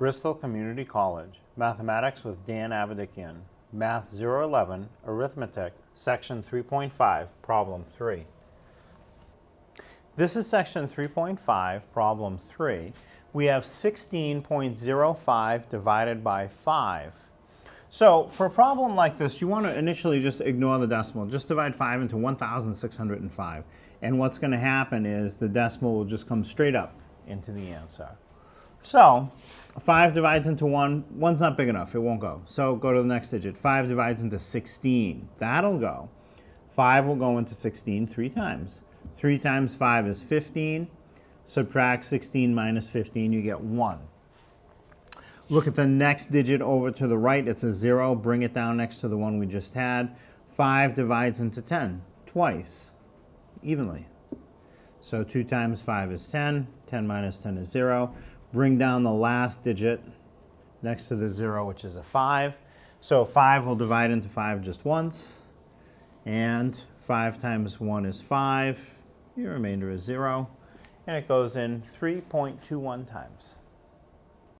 Bristol Community College, Mathematics with Dan Avedikian, Math 011, Arithmetic, Section 3.5, Problem 3. This is Section 3.5, Problem 3. We have 16.05 divided by 5. So for a problem like this, you want to initially just ignore the decimal. Just divide 5 into 1,605. And what's going to happen is the decimal will just come straight up into the answer. So 5 divides into 1. 1's not big enough. It won't go. So go to the next digit. 5 divides into 16. That'll go. 5 will go into 16 3 times. 3 times 5 is 15. Subtract 16 minus 15, you get 1. Look at the next digit over to the right. It's a 0. Bring it down next to the one we just had. 5 divides into 10 twice, evenly. So 2 times 5 is 10. 10 minus 10 is 0. Bring down the last digit next to the 0, which is a 5. So 5 will divide into 5 just once. And 5 times 1 is 5. Your remainder is 0. And it goes in 3.21 times.